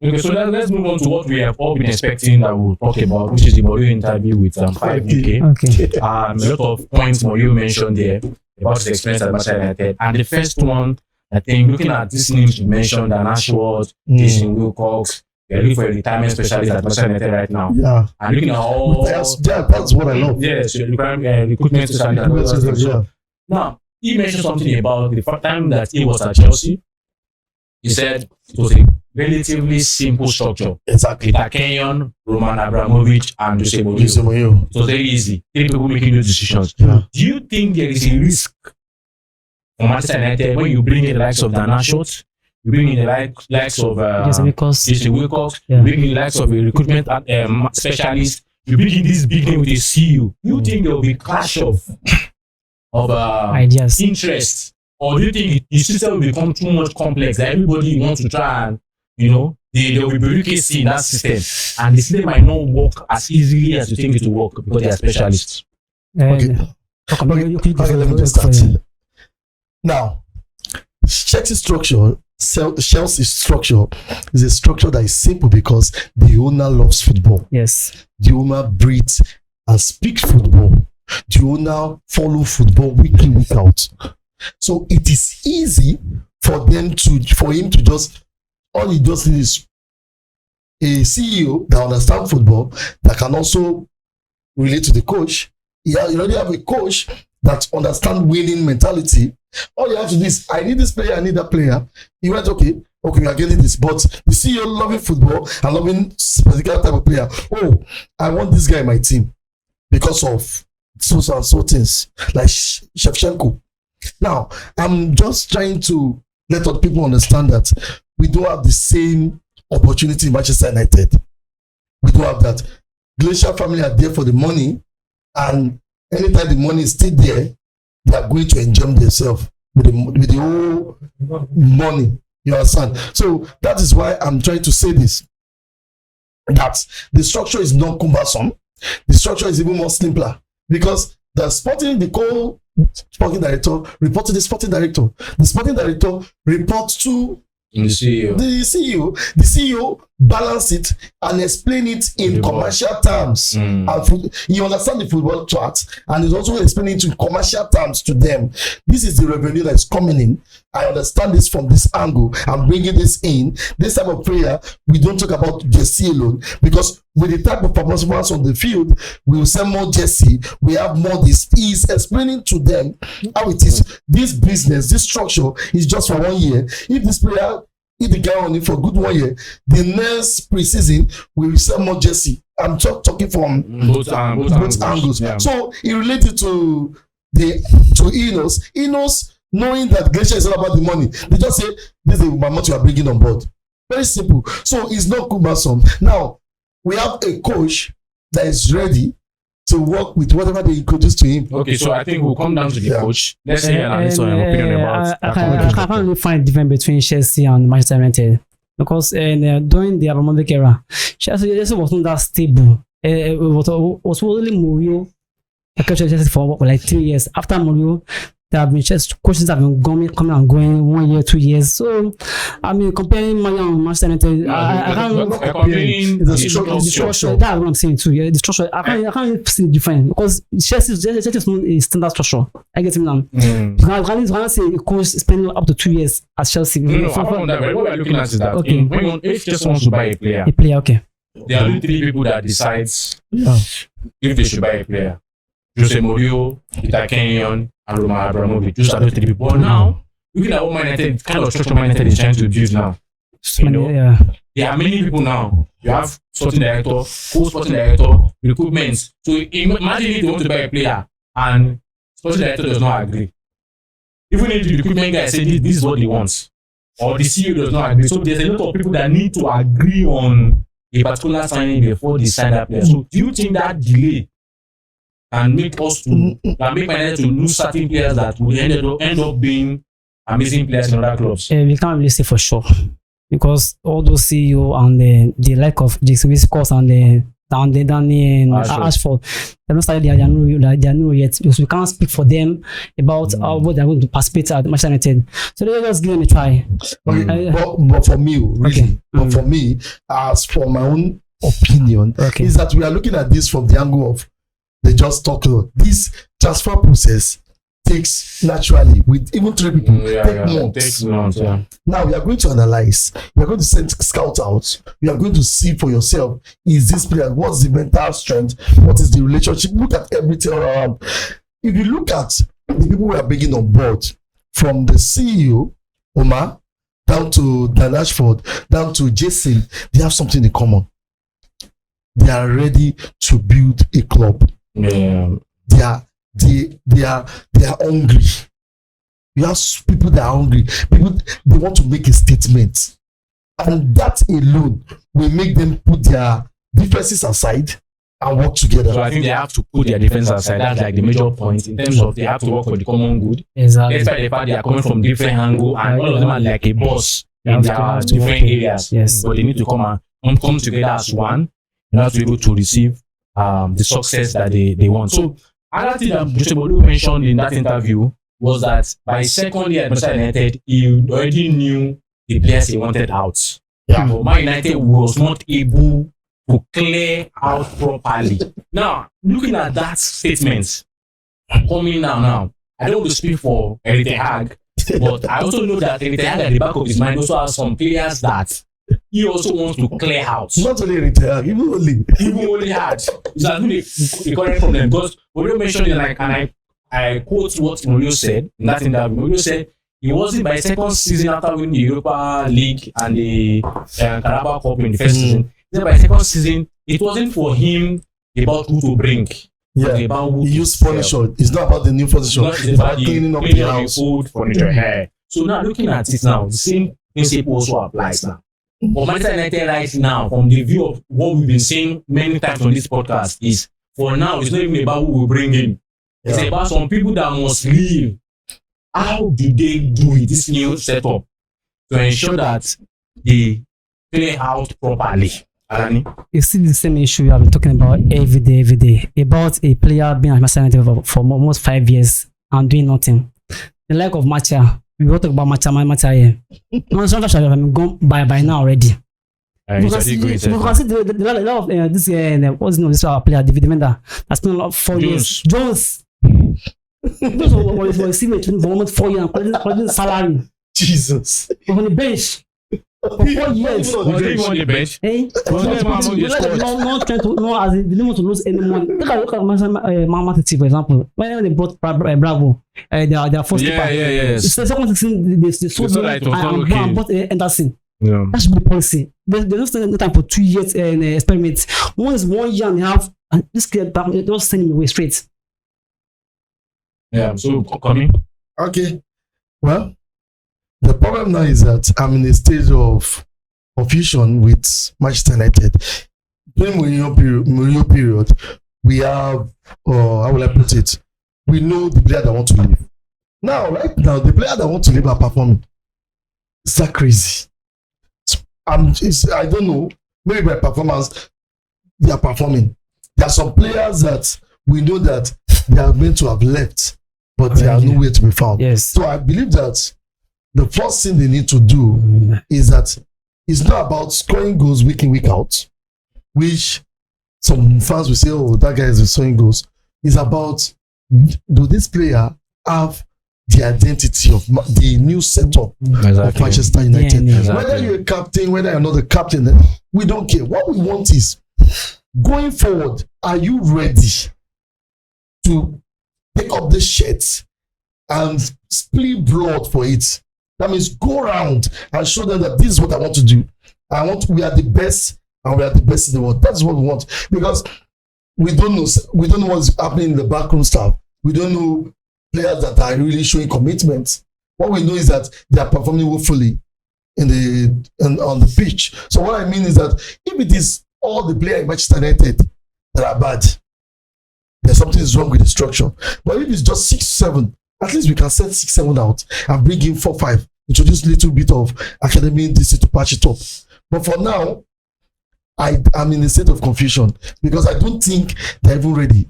Okay, so let's move on to what we have all been expecting that we'll talk about, which is the Mourinho interview with FIVEUK. Okay. A lot of points Mourinho mentioned there about his experience at Manchester United. And the first one, I think, looking at these names you mentioned, Ashworth, Jason Wilcox, they're looking for a retirement specialist at Manchester United right now. Yeah. And looking at all... That's what I love. Yes, recruitment specialist. Yeah. Now, he mentioned something about the first time that he was at Chelsea. He said it was a relatively simple structure. Exactly. Peter Kenyon, Roman Abramovich, and Jose Mourinho. It was very easy. 3 people making those decisions. Yeah. Do you think there is a risk for Manchester United when you bring in the likes of Dan Ashworth, you bring in the likes of Jason Wilcox, you bring in the likes of a recruitment specialist, you bring in this big name with a CEO? You think there will be clash of ideas, interest? Or do you think the system will become too much complex that everybody wants to try and, there will be bureaucracy in that system, and the system might not work as easily as you think it will work because they are specialists? Okay, let me just start. Now, Chelsea's structure is a structure that is simple because the owner loves football. Yes. The owner breathes and speaks football. The owner follows football week in, week out. So it is easy for him to just, all he does is a CEO that understands football, that can also relate to the coach. You already have a coach that understands winning mentality. All you have to do is, I need this player, I need that player. He went, okay, we are getting this. But the CEO loving football and loving particular type of player. Oh, I want this guy in my team because of so and so things, like Shevchenko. Now, I'm just trying to let other people understand that we don't have the same opportunity in Manchester United. We don't have that. Glacier family are there for the money, and anytime the money is still there, they are going to enjoy themselves with the whole money. You understand? So that is why I'm trying to say this, that the structure is not cumbersome. The structure is even more simpler because the sporting director reports to the sporting director. The sporting director reports to the CEO. The CEO balance it and explain it in commercial terms. And you understand the football chart, and is also explaining it in commercial terms to them. This is the revenue that is coming in. I understand this from this angle. I'm bringing this in. This type of player, we don't talk about Jesse alone, because with the type of performance on the field, we will sell more Jesse. We have more this. He's explaining to them how it is. This business, this structure is just for 1 year. If this player, if the guy on it for a good 1 year, the next preseason we will sell more Jesse. I'm talking from both angles. Yeah. So he related to Enos, knowing that Glacier is all about the money. They just say, this is the amount you are bringing on board. Very simple. So it's not cumbersome. Now, we have a coach that is ready to work with whatever they introduce to him. Okay, so I think we'll come down to the coach. Let's hear an opinion about I can't really find a difference between Chelsea and Manchester United, because during the Abramovich era, Chelsea was not that stable. It was only Mourinho Chelsea for like 3 years. After Mourinho, there have been coaches that have been coming and going 1 year, 2 years. So, I mean, comparing Man and Manchester United, I can't comparing the structure. That's what I'm saying too. Yeah, the structure. I can't see the difference, because Chelsea is not a standard structure. I get him now. I can't say a coach spending up to 2 years at Chelsea. No, what we're looking at is that if just wants to buy a player, okay, there are only 3 people that decides if they should buy a player: Jose Mourinho, Peter Kenyon, and Roman Abramovich. Just are those 3 people. But now, looking at what Man United, kind of structure Man United is trying to build now. There are many people now. You have sporting director, co-sporting director, recruitment. So imagine if they want to buy a player and sporting director does not agree. Even if the recruitment guy says this is what he wants, or the CEO does not agree. So there's a lot of people that need to agree on a particular signing before they sign that player. So do you think that delay and make Man United to lose certain players that will end up being amazing players in other clubs? We can't really say for sure, because all those CEO and the lack of Jason Wilcox and down in Ashford. Ashford. They've not started their new yet, because we can't speak for them about what they're going to participate at Manchester United. So they just give them a try. But for me, really, but for me, as for my own opinion, is that we are looking at this from the angle of they just talk a lot. This transfer process takes naturally with even 3 people Takes months. Yeah. Now we are going to analyze. We are going to send scout out. We are going to see for yourself: is this player? What's the mental strength? What is the relationship? Look at everything around. If you look at the people we are bringing on board, from the CEO Omar down to Dan Ashford, down to Jason, they have something in common. They are ready to build a club. Yeah. They are hungry. You have people that are hungry. People, they want to make a statement, and that alone will make them put their differences aside and work together. So I think they have to put their difference aside. That's like the major point in terms of they have to work for the common good. Exactly. Despite the fact they are coming from different angles and all of them are like a boss in their different areas. Yes. But they need to come together as one in order to be able to receive the success that they want. So another thing that Jose Mourinho mentioned in that interview was that by second year at Manchester United, he already knew the players he wanted out. Yeah. But Man United was not able to clear out properly. Now, looking at that statement coming now, I don't want to speak for Erik ten Hag, but I also know that Erik ten Hag at the back of his mind also has some players that he also wants to clear out. Not only retired, even only had. It's like the current problem, because Mourinho mentioned it, like, and I quote what Mourinho said in that interview. Mourinho said he wasn't by second season after winning the Europa League and the Carabao Cup in the first season. He said by second season, it wasn't for him about who to bring. Yeah, about who he used furniture. It's not about the new furniture. It's about cleaning up the house. Food, furniture, hair. So now looking at it now, the same principle also applies now. But Manchester United right now, from the view of what we've been saying many times on this podcast, is for now it's not even about who we bring in. It's about some people that must leave. How do they do it, this new setup, to ensure that they play out properly? Alani? You see the same issue we have been talking about every day, about a player being at Manchester United for almost 5 years and doing nothing. The like of Macha. We will talk about Macha here. Manchester should have gone by now already. Because see the lot of this what's the name of this player, the defender, that's been a lot of 4 years. Jones. Those was seen for almost 4 years and collecting salary. Jesus. On the bench. For 4 years. Was he on the bench? Not trying to, no, as they didn't want to lose any money. Look at Man City, for example. When they brought Bravo, their first keeper. Yes. The second season, they sold him and bought Anderson. Yeah. That should be the policy. There's no time for 2 years experiment. One is 1 year and a half, and this kid, they don't send him away straight. Yeah, so coming. Okay. Well, the problem now is that I'm in a stage of confusion with Manchester United. During Mourinho period, we have, how will I put it? We know the player that want to leave. Now, right now, the player that want to leave are performing. Is that crazy? I don't know. Maybe by performance, they are performing. There are some players that we know that they are meant to have left, but they are nowhere to be found. Yes. So I believe that the first thing they need to do is that it's not about scoring goals week in, week out, which some fans will say, oh, that guy is scoring goals. It's about, do this player have the identity of the new setup of Manchester United? Exactly. Whether you're a captain, whether you're not a captain, we don't care. What we want is, going forward, are you ready to take up the shirt and spill blood for it? That means go around and show them that this is what I want to do. We are the best, and we are the best in the world. That's what we want, because we don't know what's happening in the backroom staff. We don't know players that are really showing commitment. What we know is that they are performing woefully on the pitch. So what I mean is that if it is all the players in Manchester United that are bad, there's something is wrong with the structure. But if it's just 6, 7, at least we can send 6, 7 out and bring in 4, 5. Introduce a little bit of academy this to patch it up. But for now, I'm in a state of confusion because I don't think they're even ready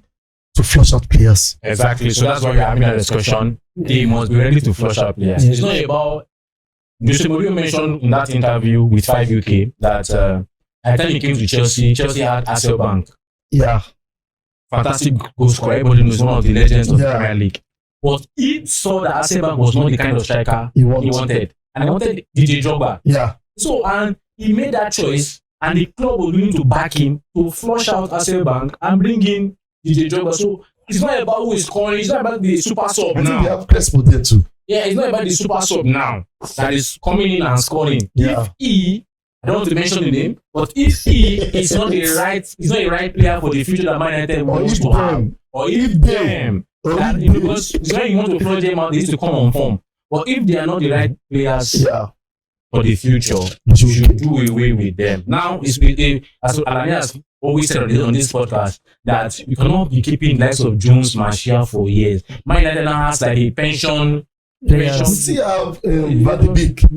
to flush out players. Exactly. So that's why we're having a discussion. They must be ready to flush out players. It's not about. Jose Mourinho mentioned in that interview with FIVEUK that at the time he came to Chelsea, Chelsea had Hasselbank. Yeah. Fantastic goal scorer. Everybody knows one of the legends of the Premier League. But he saw that Hasselbank was not the kind of striker he wanted. And he wanted DJ Drogba. Yeah. So, and he made that choice, and the club was willing to back him to flush out Hasselbank and bring in DJ Drogba. So, it's not about who is scoring, it's not about the super sub I now. think they have Crespo there too. Yeah, it's not about the super sub now that is coming in and scoring. Yeah. If he, I don't want to mention the name, but if he is not the right player for the future that Man United wants to have, or if them, that, you know, because when you want to flush them out, they need to come on form. But if they are not the right players for the future, you should do away with them. Now, as Alani has always said on this podcast, that you cannot be keeping the likes of Jones, Martial for years. Man United now has like a pension. We still have Van Beek. So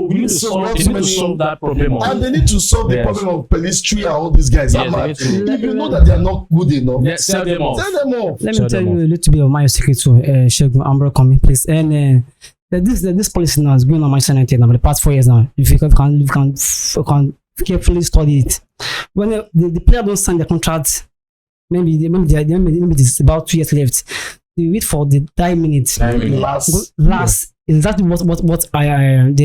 we need to solve that problem. And they need to solve the problem of Pelistri and all these guys. If you know that they are not good enough, sell them off. Let me tell you a little bit of my secret to Shegun Ambro coming, please. And this policy now is going on Manchester United now for the past 4 years now. If you can carefully study it, when the player don't sign the contract, maybe it's about 2 years left. They wait for the 9 minutes. Last exactly what Rashford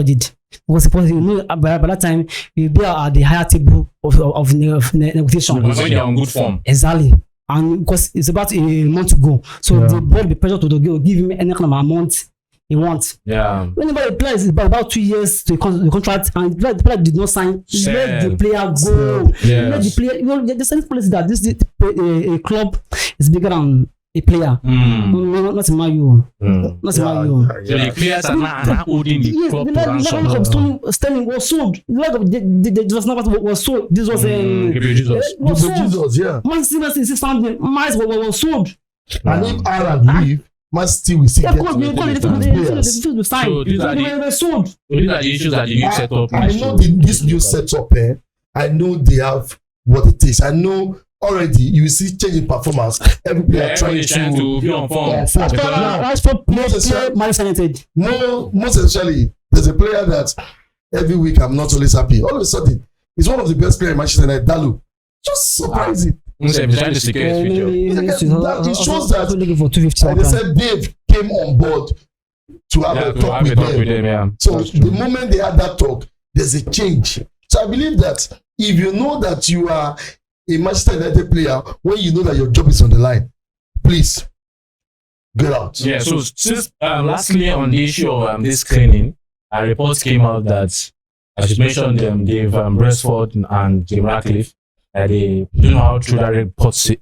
did. Was supposed to by that time we'll be at the higher table of negotiation. When you're on good form. Exactly. And because it's about a month to go, so the board the pressure to give him any kind of amount he wants. Yeah. Whenever the player is about 2 years to the contract and the player did not sign, let the player go. Let the player. You know, there's any policy that this a club is bigger than a player. Not in my view. Not in my view. So the players are not holding the club to ransom. The level of Sterling was sold. The level of the was sold. This was Jesus, yeah. Man City is standing. Miles was sold. And if Arab leave, Man City will see. So these are the issues that the new setup. I know this new setup. I know they have what it takes. I know. Already, you see change in performance. Every player trying to be on form. Most essentially, there's a player that every week I'm not always happy. All of a sudden, he's one of the best players in Manchester United. Dalu, just surprising. He's trying to secure his future. It shows that looking for 250. and they said Dave came on board to have a talk with them. So the moment they had that talk, there's a change. So I believe that if you know that you are a Manchester United player, when you know that your job is on the line, please get out. Yeah, so since lastly on the issue of this cleaning, a report came out that, as you mentioned, Dave Brestford and Jim Ratcliffe, they don't know how true that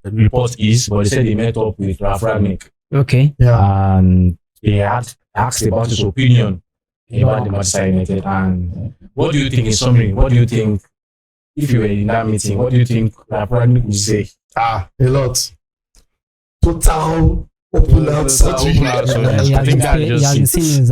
report is, but they said they met up with Ralph Rangnick. Okay. Yeah. And they had asked about his opinion about the Manchester United. And what do you think, in summary, what do you think? If you were in that meeting, what do you think Rangnick would say? A lot. Total open out surgery. I think that just and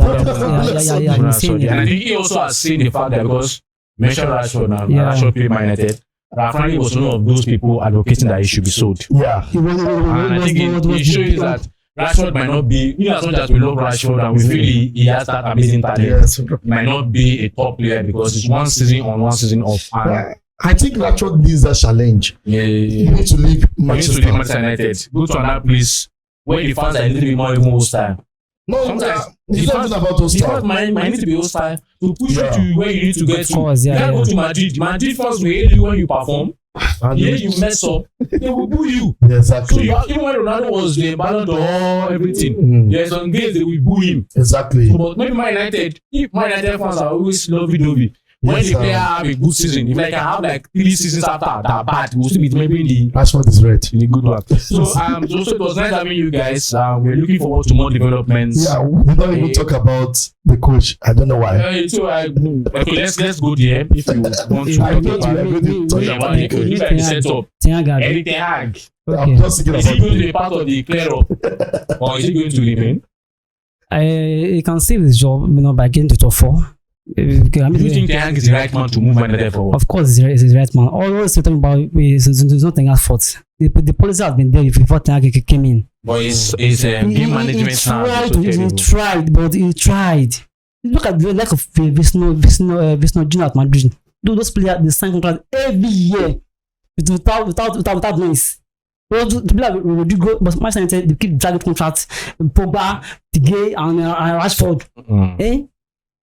I think he also has seen the fact that because mentioned Rashford now, Rashford played Man United. Rangnick was one of those people advocating that he should be sold. Yeah. And I think it shows that Rashford might not be, as much as we love Rashford and we feel he has that amazing talent, might not be a top player because it's one season on, one season off. And I think Rashford needs that challenge. You need to leave Manchester United. Go to another place where the fans are a little bit more even hostile. No, sometimes it's not about hostile. The fans might need to be hostile to push you to where you need to get to. You can't go to Madrid. Madrid fans will hate you when you perform. Here you mess up, they will boo you. Exactly. So even when Ronaldo was the Ballon d'Or, everything, there's some games they will boo him. Exactly. So, but maybe Man United, if Man United fans are always lovey-dovey, when the player have a good season, if I can have like 3 seasons after that bad, we'll still be maybe in the Rashford is right. In the good one. So so it was nice having you guys. We're looking forward to more developments. Yeah, we don't even talk about the coach. I don't know why. Okay, let's go there if you want to talk about the coach. Look at the setup. Anything hag. I'm just thinking is he going to be part of the clear up, or is he going to remain? He can save his job, by getting to top 4. I Do you mean, think Ten Hag is the right man to move Man United forward? of course, he's the right man. All we're talking about is not Ten Hag's fault. The policy has been there before Ten Hag came in. But his game management now is so He terrible. tried, but he tried. Look at the lack of Visno Junior at Madrid. Those players they sign contract every year without noise. The people like Rodrigo, but Manchester United they keep dragging contracts. Pogba, Tige, and Rashford. Eh?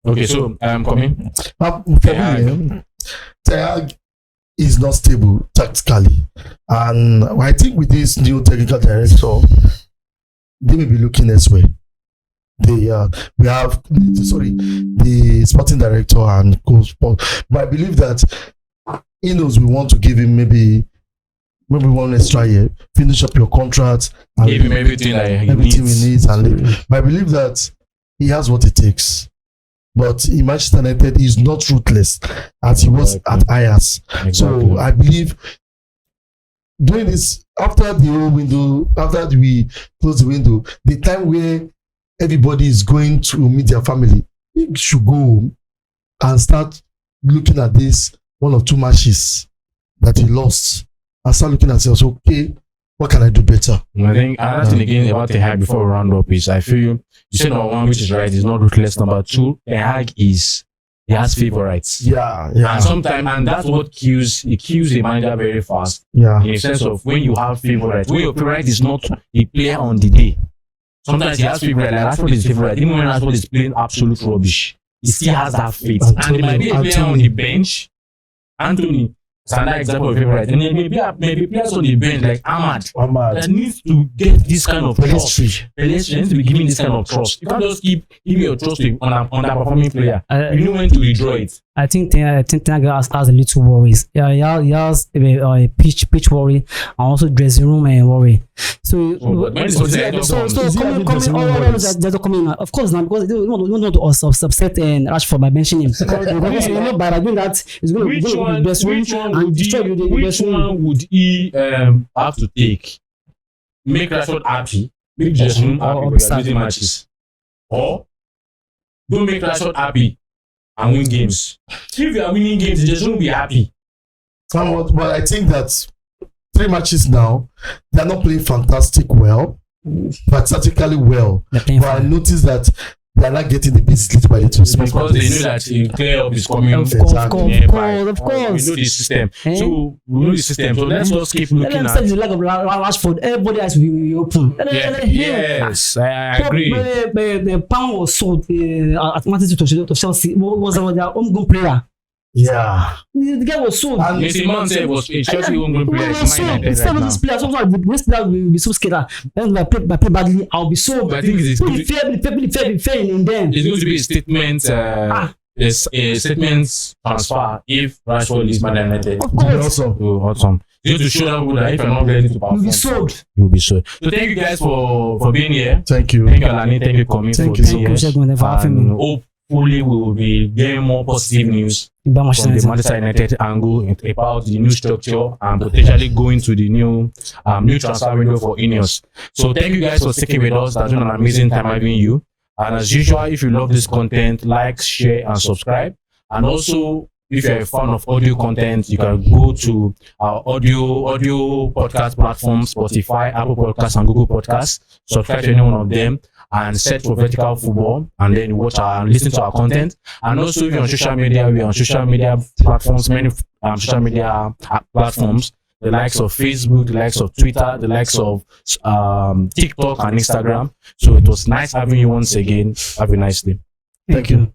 Okay, so coming. For me, Ten Hag is not stable tactically, and I think with this new technical director, they may be looking elsewhere. We have the sporting director and coach, but I believe that he knows we want to give him maybe 1 extra year, finish up your contract, and Give him everything that he everything needs. we need, and but I believe that he has what it takes. But in Manchester United, he's not ruthless as he was at Ajax. Exactly. So I believe doing this after the whole window, after we close the window, the time where everybody is going to meet their family, he should go home and start looking at this 1 or 2 matches that he lost and start looking at himself. Okay, what can I do better? I think another thing again about Ten Hag before we round up is I feel you said number 1, which is right, is not ruthless. Number 2, Ten Hag he has favorites. Yeah. And sometimes, and that's what kills a manager very fast. Yeah. In the sense of when you have favorites, when your favorite is not a player on the day. Sometimes he has favorite, like Rashford is favorite. Even when Rashford is playing absolute rubbish, he still has that faith. And there might be a player on the bench, Anthony, is another example of favorite. And then maybe players on the bench like Ahmad that needs to get this kind of trust. Pedestrian needs to be given this kind of trust. You can't just keep giving your trust to an underperforming player. You know when to withdraw it. I think Ten Hag has a little worries. Yeah, he has a pitch worry and also dressing room worry. So coming, of course now, because they don't want to upset Rashford by benching him. Because you know by doing that, it's going to go to the best room and destroy the Which one would he have to take? Make Rashford happy, make dressing room happy, but you're losing matches, or don't make Rashford happy and win games. If you are winning games, you just won't be happy. But I think that 3 matches now, they are not playing fantastic well, but tactically well. But I noticed that they are not getting the basics little by little. Because they know that a clear up is coming. Of course. We know the system. So we know the system. So let's just keep looking at. The leg of Rashford, everybody has to be open. Yes, I agree. The pound was sold at Manchester to Chelsea. Was their homegrown player. Yeah. The guy was sold. And Mr. Man said was a Chelsea homegrown player. Instead of this player, sometimes this player will be so scared. And if I play badly, I'll be sold. But I think it's fair in them. It's going to be a statement. It's a statement transfer if Rashford is Man United. Of course. Awesome. You to show them that if you're not ready to perform, you'll be sold. So thank you guys for being here. Thank you. Thank you, Alani. Thank you, Kanmi. Thank you so much. And hopefully we will be getting more positive news from the Manchester United angle about the new structure and potentially going to the new transfer window for Ineos. So thank you guys for sticking with us. That's been an amazing time having you. And as usual, if you love this content, like, share, and subscribe. And also, if you're a fan of audio content, you can go to our audio podcast platforms, Spotify, Apple Podcasts, and Google Podcasts. Subscribe to any one of them and search for Vertical Football, and then watch and listen to our content. And also, if you're on social media, we're on social media platforms, many social media platforms, the likes of Facebook, the likes of Twitter, the likes of TikTok and Instagram. So it was nice having you once again. Have a nice day. Thank you.